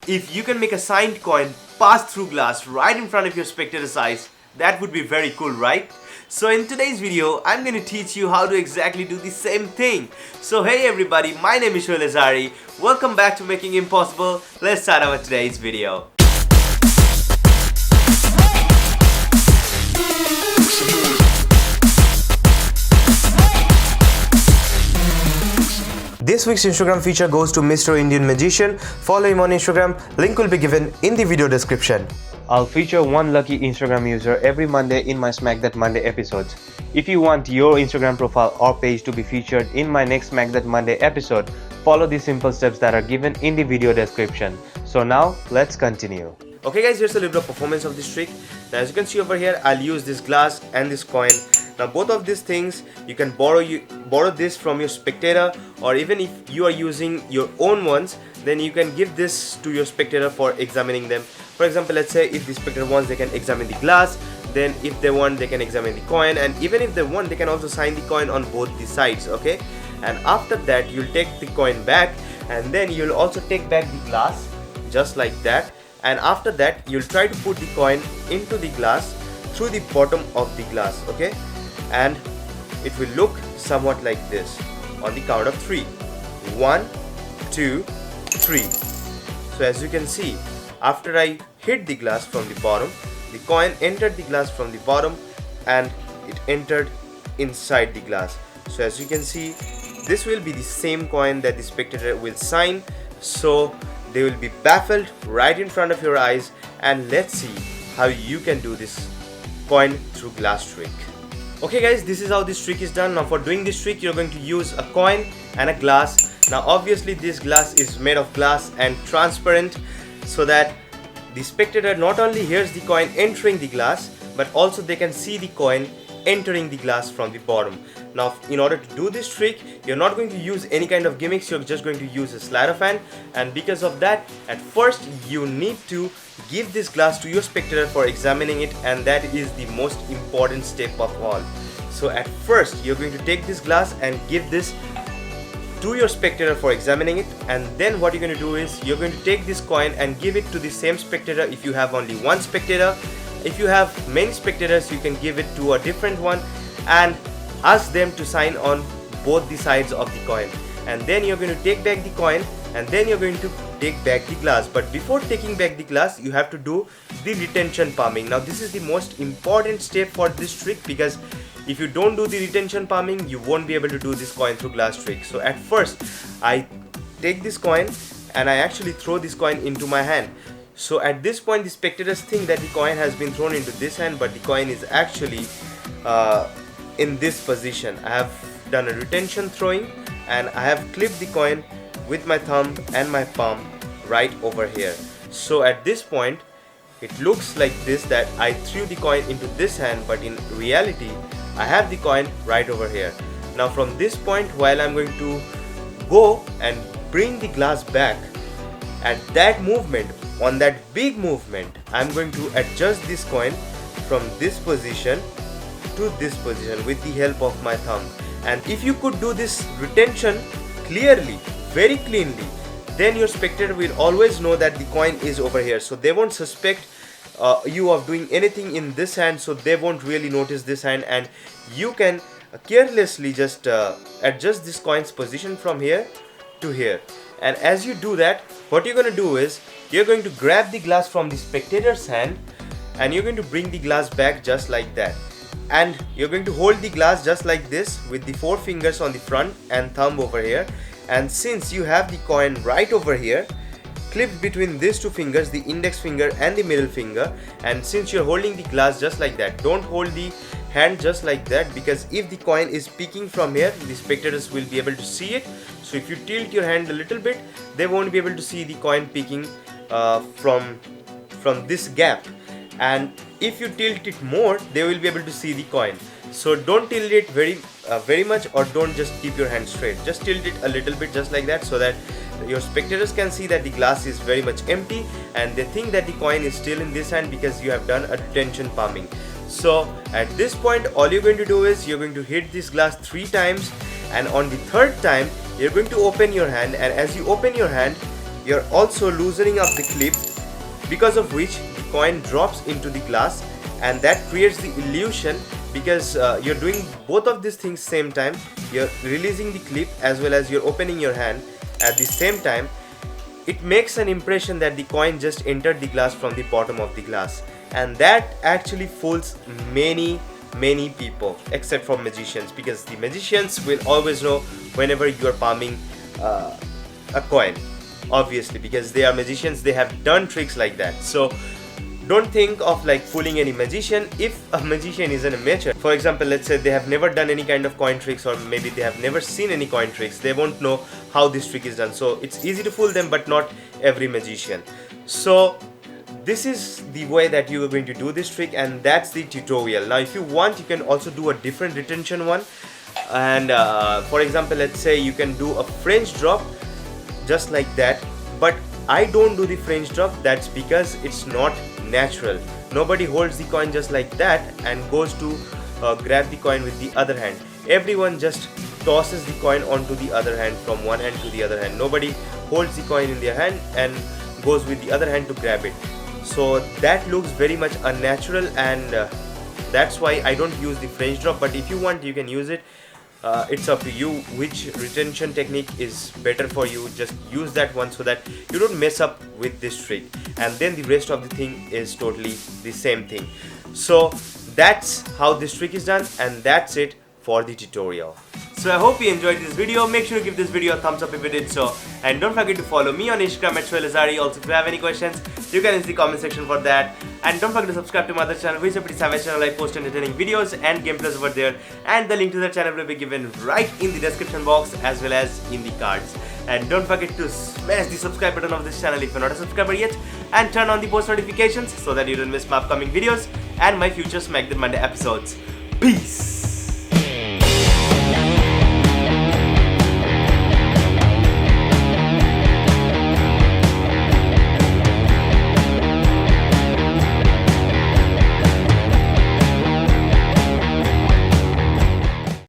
if you can make a signed coin pass through glass right in front of your spectator's eyes, that would be very cool, right? So in today's video, I'm going to teach you how to exactly do the same thing. So hey everybody, my name is Shoail Azari. Welcome back to Making Impossible. Let's start our today's video. This week's Instagram feature goes to Mr. Indian Magician. Follow him on Instagram. Link will be given in the video description. I'll feature one lucky Instagram user every Monday in my Smack That Monday episodes. If you want your Instagram profile or page to be featured in my next Smack That Monday episode, follow the simple steps that are given in the video description. So now, let's continue. Okay guys, here's a little bit of performance of this trick. Now as you can see over here, I'll use this glass and this coin. Now both of these things, you can borrow this from your spectator, or even if you are using your own ones, then you can give this to your spectator for examining them. For example, let's say if the spectator wants, they can examine the glass. Then if they want, they can examine the coin, and even if they want, they can also sign the coin on both the sides. Okay, and after that you'll take the coin back, and then you'll also take back the glass just like that. And after that you'll try to put the coin into the glass through the bottom of the glass. Okay, and it will look somewhat like this on the count of 3. 1, 2, 3. So as you can see, after I hit the glass from the bottom, the coin entered the glass from the bottom and it entered inside the glass. So as you can see, this will be the same coin that the spectator will sign. So they will be baffled right in front of your eyes, and let's see how you can do this coin through glass trick. Okay guys, this is how this trick is done. Now for doing this trick, you're going to use a coin and a glass. Now obviously this glass is made of glass and transparent, so that the spectator not only hears the coin entering the glass, but also they can see the coin entering the glass from the bottom. Now in order to do this trick, you're not going to use any kind of gimmicks, you're just going to use a sleight of hand. And because of that, at first you need to give this glass to your spectator for examining it, and that is the most important step of all. So at first you're going to take this glass and give this to your spectator for examining it, and then what you're going to do is you're going to take this coin and give it to the same spectator if you have only one spectator. If you have many spectators, you can give it to a different one and ask them to sign on both the sides of the coin. And then you're going to take back the coin, and then you're going to take back the glass. But before taking back the glass, you have to do the retention palming. Now this is the most important step for this trick, because if you don't do the retention palming, you won't be able to do this coin through glass trick. So at first I take this coin and I actually throw this coin into my hand. So at this point the spectators think that the coin has been thrown into this hand, but the coin is actually in this position. I have done a retention throwing, and I have clipped the coin with my thumb and my palm right over here. So at this point it looks like this, that I threw the coin into this hand, but in reality I have the coin right over here. Now from this point, while I'm going to go and bring the glass back, at that movement, on that big movement, I'm going to adjust this coin from this position to this position with the help of my thumb. And if you could do this retention clearly, very cleanly, then your spectator will always know that the coin is over here. So they won't suspect you of doing anything in this hand, so they won't really notice this hand, and you can carelessly just adjust this coin's position from here to here. And as you do that, what you're going to do is you're going to grab the glass from the spectator's hand, and you're going to bring the glass back just like that. And you're going to hold the glass just like this with the 4 fingers on the front and thumb over here. And since you have the coin right over here, clipped between these 2 fingers, the index finger and the middle finger, and since you're holding the glass just like that, don't hold the hand just like that, because if the coin is peeking from here, the spectators will be able to see it. So if you tilt your hand a little bit, they won't be able to see the coin peeking from this gap, and if you tilt it more, they will be able to see the coin. So don't tilt it very much, or don't just keep your hand straight, just tilt it a little bit just like that, so that your spectators can see that the glass is very much empty, and they think that the coin is still in this hand because you have done a retention palming. So at this point, all you're going to do is you're going to hit this glass 3 times, and on the 3rd time you're going to open your hand, and as you open your hand, you're also loosening up the clip, because of which the coin drops into the glass, and that creates the illusion, because you're doing both of these things same time. You're releasing the clip as well as you're opening your hand at the same time. It makes an impression that the coin just entered the glass from the bottom of the glass, and that actually fools many people except for magicians, because the magicians will always know whenever you are palming a coin, obviously, because they are magicians. They have done tricks like that. So don't think of like fooling any magician. If a magician is an amateur, for example, let's say they have never done any kind of coin tricks, or maybe they have never seen any coin tricks, they won't know how this trick is done. So it's easy to fool them, but not every magician. So this is the way that you are going to do this trick, and that's the tutorial. Now if you want, you can also do a different retention one, and for example, let's say you can do a French drop just like that, but I don't do the French drop. That's because it's not natural. Nobody holds the coin just like that and goes to grab the coin with the other hand. Everyone just tosses the coin onto the other hand, from one hand to the other hand. Nobody holds the coin in their hand and goes with the other hand to grab it. So that looks very much unnatural, and that's why I don't use the French drop. But if you want, you can use it. It's up to you which retention technique is better for you. Just use that one so that you don't mess up with this trick, and then the rest of the thing is totally the same thing. So that's how this trick is done, and that's it for the tutorial. So I hope you enjoyed this video. Make sure to give this video a thumbs up if you did so, and don't forget to follow me on Instagram at @Shoelazari. Also, if you have any questions, you can use the comment section for that. And don't forget to subscribe to my other channel, which is a pretty savage channel. I post entertaining videos and gameplays over there, and the link to the channel will be given right in the description box as well as in the cards. And don't forget to smash the subscribe button of this channel if you're not a subscriber yet, and turn on the post notifications so that you don't miss my upcoming videos and my future Smack That Monday episodes. Peace!